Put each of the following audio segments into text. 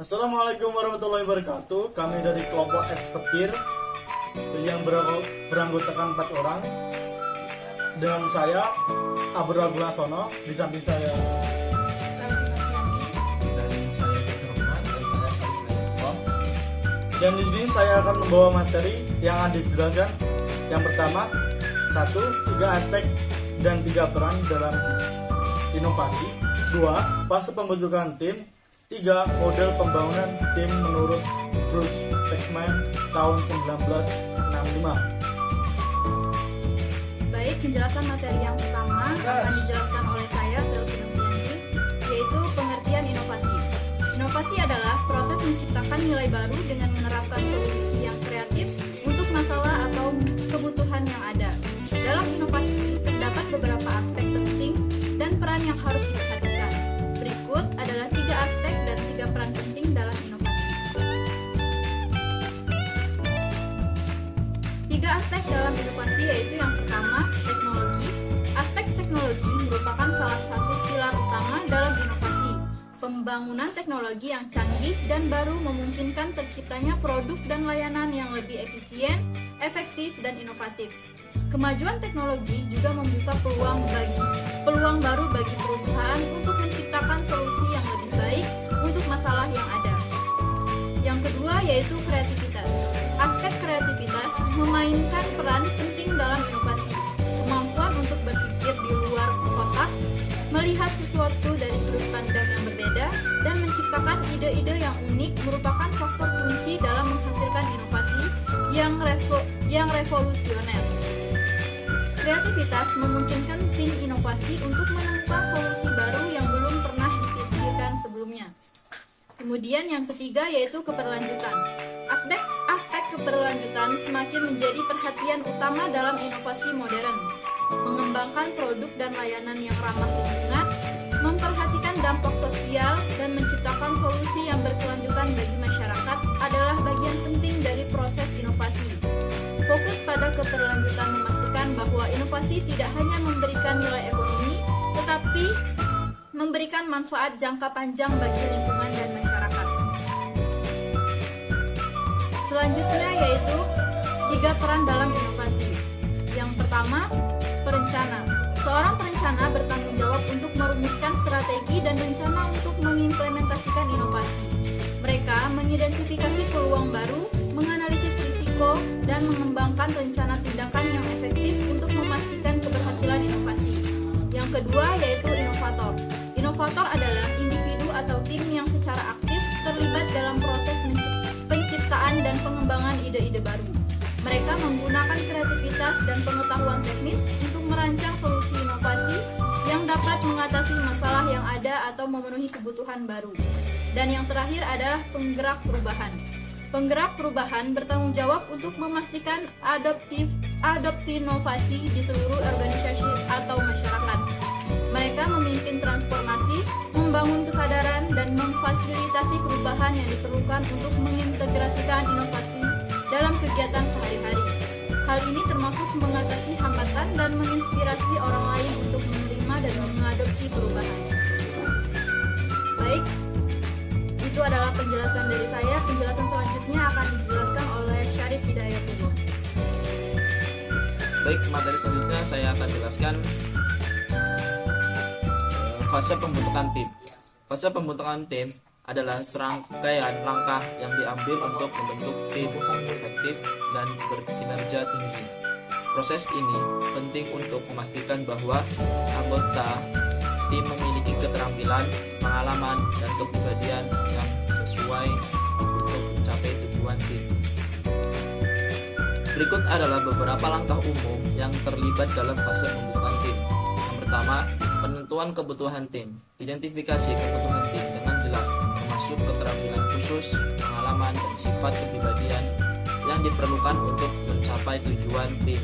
Assalamualaikum warahmatullahi wabarakatuh. Kami dari kelompok Ekspetir yang beranggotakan 4 orang. Dengan saya Abdur Lasono, di samping saya dan saya Dr. Rahman dan saya Syarif Nayatullah. dan di sini saya akan membawa materi yang akan dijelaskan. Yang pertama, 3 aspek dan 3 peran dalam inovasi. 2, fase pembentukan tim. 3, model pembangunan tim menurut Bruce Beckman tahun 1965. Baik, penjelasan materi yang pertama akan dijelaskan oleh saya, Selvi Novianti, yaitu pengertian inovasi. Inovasi adalah proses menciptakan nilai baru dengan menerapkan solusi yang kreatif untuk masalah atau kebutuhan yang ada. Dalam inovasi, terdapat beberapa aspek penting dan peran yang harus diperhatikan. Berikut adalah 3 aspek dan 3 peran penting dalam inovasi. 3 aspek dalam inovasi yaitu yang pertama, teknologi. Aspek teknologi merupakan salah satu pilar utama dalam inovasi. Pembangunan teknologi yang canggih dan baru memungkinkan terciptanya produk dan layanan yang lebih efisien, efektif, dan inovatif. Kemajuan teknologi juga membuka peluang baru bagi perusahaan untuk menciptakan solusi yang lebih baik untuk masalah yang ada. Yang kedua yaitu kreativitas. Aspek kreativitas memainkan peran penting dalam inovasi. Kemampuan untuk berpikir di luar kotak, melihat sesuatu dari sudut pandang yang berbeda, dan menciptakan ide-ide yang unik merupakan faktor kunci dalam menghasilkan inovasi yang revolusioner. Kreativitas memungkinkan tim inovasi untuk menemukan solusi baru yang belum pernah dipikirkan sebelumnya. Kemudian yang ketiga yaitu keberlanjutan. Aspek keberlanjutan semakin menjadi perhatian utama dalam inovasi modern. Mengembangkan produk dan layanan yang ramah lingkungan, memperhatikan dampak sosial, dan menciptakan solusi yang berkelanjutan bagi masyarakat adalah bagian penting dari proses inovasi. Fokus pada keberlanjutan memastikan bahwa inovasi tidak hanya memberikan nilai ekonomi, tetapi memberikan manfaat jangka panjang bagi lingkungan dan masyarakat. Selanjutnya yaitu 3 peran dalam inovasi. Yang pertama, perencana. Seorang perencana bertanggung jawab untuk merumuskan strategi dan rencana untuk mengimplementasikan inovasi. Mereka mengidentifikasi peluang baru, menganalisis risiko, dan mengembangkan rencana tindakan yang efektif untuk memastikan keberhasilan inovasi. Yang kedua yaitu inovator. Inovator adalah individu atau tim yang secara aktif terlibat dalam proses penciptaan dan pengembangan ide-ide baru. Mereka menggunakan kreativitas dan pengetahuan teknis untuk merancang solusi inovasi yang dapat mengatasi masalah yang ada atau memenuhi kebutuhan baru. Dan yang terakhir adalah penggerak perubahan. Penggerak perubahan bertanggung jawab untuk memastikan adopsi inovasi di seluruh organisasi atau masyarakat. Mereka memimpin transformasi, membangun kesadaran, dan memfasilitasi perubahan yang diperlukan untuk mengintegrasikan inovasi dalam kegiatan sehari-hari. Hal ini termasuk mengatasi hambatan dan menginspirasi orang lain untuk menerima dan mengadopsi perubahan. Baik, itu adalah penjelasan dari saya. Penjelasan selanjutnya akan dijelaskan oleh Syarif Hidayatullah. Baik, materi selanjutnya saya akan jelaskan fase pembentukan tim. Fase pembentukan tim adalah serangkaian langkah yang diambil untuk membentuk tim efektif dan berkinerja tinggi. Proses ini penting untuk memastikan bahwa anggota tim memiliki keterampilan, pengalaman, dan kepribadian yang sesuai untuk mencapai tujuan tim. Berikut adalah beberapa langkah umum yang terlibat dalam fase pembentukan tim. Yang pertama, penentuan kebutuhan tim. Identifikasi kebutuhan tim dengan jelas, termasuk keterampilan khusus, pengalaman, dan sifat kepribadian yang diperlukan untuk mencapai tujuan tim.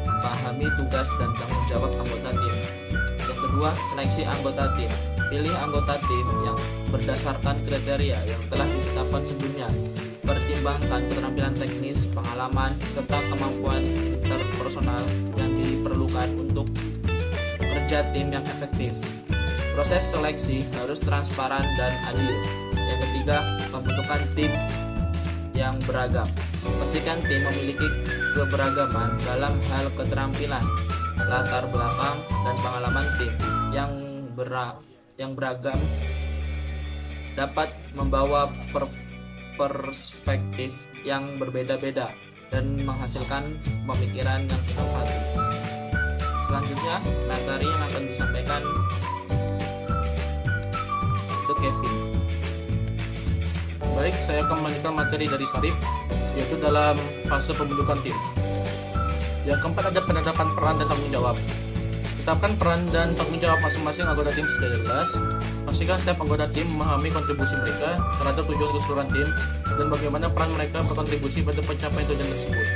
Pahami tugas dan tanggung jawab anggota tim. Yang kedua, seleksi anggota tim. Pilih anggota tim yang berdasarkan kriteria yang telah ditetapkan sebelumnya. Pertimbangkan keterampilan teknis, pengalaman, serta kemampuan interpersonal yang diperlukan untuk kerja tim yang efektif. Proses seleksi harus transparan dan adil, Yang ketiga, pembentukan tim yang beragam. Pastikan tim memiliki keberagaman dalam hal keterampilan, latar belakang, dan pengalaman tim yang beragam dapat membawa perspektif yang berbeda-beda dan menghasilkan pemikiran yang inovatif. Selanjutnya, materi yang akan disampaikan itu Kevin. Baik, saya akan melanjutkan materi dari Sarif, yaitu dalam fase pembentukan tim. Yang keempat ada penetapan peran dan tanggung jawab. Tetapkan peran dan tanggung jawab masing-masing anggota tim secara jelas. Pastikan setiap anggota tim memahami kontribusi mereka terhadap tujuan keseluruhan tim dan bagaimana peran mereka berkontribusi pada pencapaian tujuan tersebut.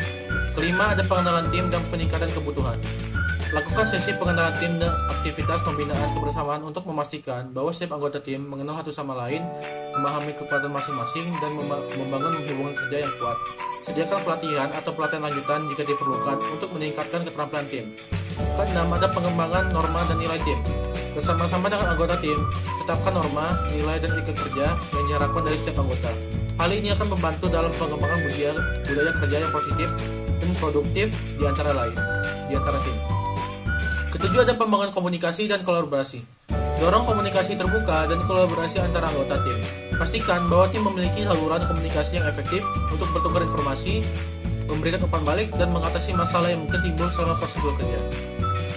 Kelima, ada pengenalan tim dan peningkatan kebutuhan. Lakukan sesi pengenalan tim dan aktivitas pembinaan kebersamaan untuk memastikan bahwa setiap anggota tim mengenal satu sama lain, memahami kekuatan masing-masing, dan membangun hubungan kerja yang kuat. Sediakan pelatihan atau pelatihan lanjutan jika diperlukan untuk meningkatkan keterampilan tim. Keenam, ada pengembangan norma dan nilai tim. Bersama-sama dengan anggota tim, tetapkan norma, nilai, dan etika kerja yang diharapkan dari setiap anggota. Hal ini akan membantu dalam pengembangan budaya kerja yang positif dan produktif di antara tim. Ketujuh, ada pembangunan komunikasi dan kolaborasi. Dorong komunikasi terbuka dan kolaborasi antara anggota tim. Pastikan bahwa tim memiliki saluran komunikasi yang efektif untuk bertukar informasi, memberikan umpan balik, dan mengatasi masalah yang mungkin timbul selama proses bekerja.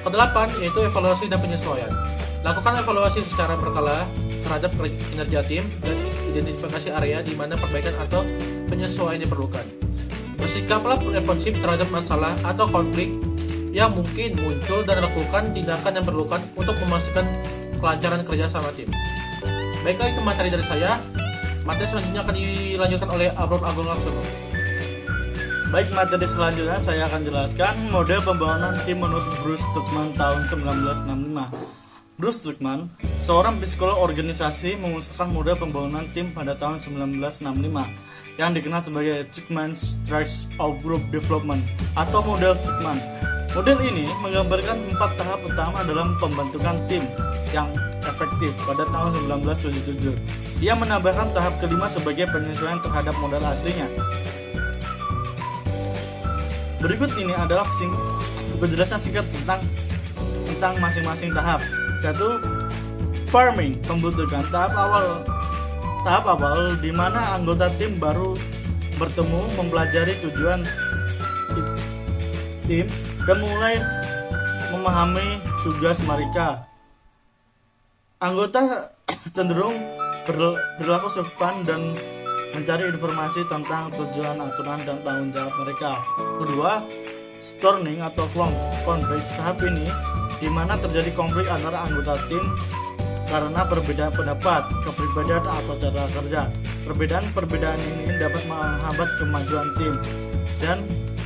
Kedelapan, yaitu evaluasi dan penyesuaian. Lakukan evaluasi secara berkala terhadap kinerja tim dan identifikasi area di mana perbaikan atau penyesuaian diperlukan. Bersikaplah responsif terhadap masalah atau konflik yang mungkin muncul dan lakukan tindakan yang diperlukan untuk memastikan kelancaran kerja sama tim. Baiklah, itu materi dari saya. Materi selanjutnya akan dilanjutkan oleh Abraham Agung Laksono. Baik, materi selanjutnya saya akan jelaskan model pembangunan tim menurut Bruce Tuckman tahun 1965. Bruce Tuckman, seorang psikolog organisasi, mengusulkan model pembangunan tim pada tahun 1965 yang dikenal sebagai Tuckman's Strategy of Group Development atau model Tuckman. Model ini menggambarkan 4 tahap utama dalam pembentukan tim yang efektif pada tahun 1977. Ia menambahkan tahap kelima sebagai penyesuaian terhadap model aslinya. Berikut ini adalah penjelasan singkat tentang masing-masing tahap. 1. Farming, pembentukan. Tahap awal di mana anggota tim baru bertemu, mempelajari tujuan tim dan mulai memahami tugas mereka. Anggota cenderung berlaku sopan dan mencari informasi tentang tujuan, aturan, dan tanggung jawab mereka. Kedua, storming atau konflik. Tahap ini di mana terjadi konflik antara anggota tim karena perbedaan pendapat, kepribadian, atau cara kerja. Perbedaan ini dapat menghambat kemajuan tim, dan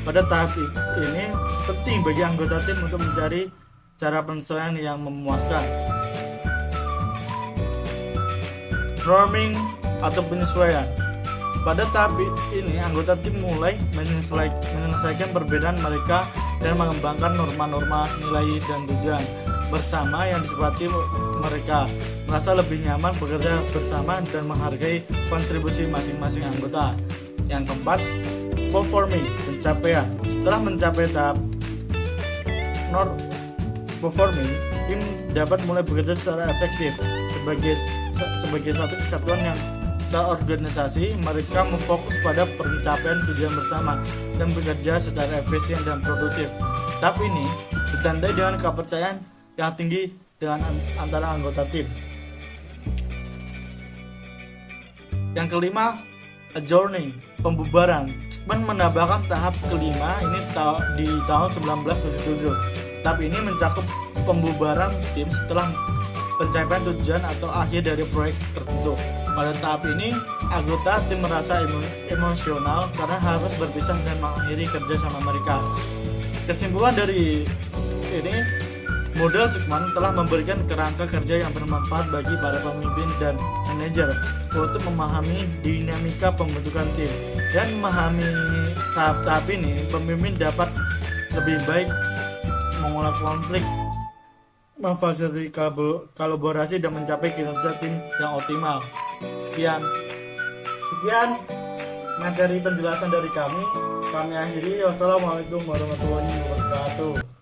pada tahap ini penting bagi anggota tim untuk mencari cara penyesuaian yang memuaskan. Norming atau penyesuaian. Pada tahap ini anggota tim mulai menyelesaikan perbedaan mereka dan mengembangkan norma-norma, nilai, dan tujuan bersama yang disepakati mereka, merasa lebih nyaman bekerja bersama dan menghargai kontribusi masing-masing anggota. Yang keempat, performing, pencapaian. Setelah mencapai tahap performing, tim dapat mulai bekerja secara efektif sebagai satu kesatuan yang terorganisasi. Mereka memfokus pada pencapaian tujuan bersama dan bekerja secara efisien dan produktif. Tahap ini ditandai dengan kepercayaan yang tinggi dengan antara anggota tim. Yang kelima, adjourning, pembubaran. Menambahkan tahap kelima ini di tahun 1977. Tahap ini mencakup pembubaran tim setelah pencapaian tujuan atau akhir dari proyek tertentu. Pada tahap ini, anggota tim merasa emosional karena harus berpisah dan mengakhiri kerja sama mereka. Kesimpulan dari ini, model Tuckman telah memberikan kerangka kerja yang bermanfaat bagi para pemimpin dan manajer untuk memahami dinamika pembentukan tim. Dan memahami tahap-tahap ini, pemimpin dapat lebih baik mengolah konflik, memfasilitasi kolaborasi, dan mencapai kinerja tim yang optimal. Sekian materi penjelasan dari kami. Kami akhiri. Wassalamualaikum warahmatullahi wabarakatuh.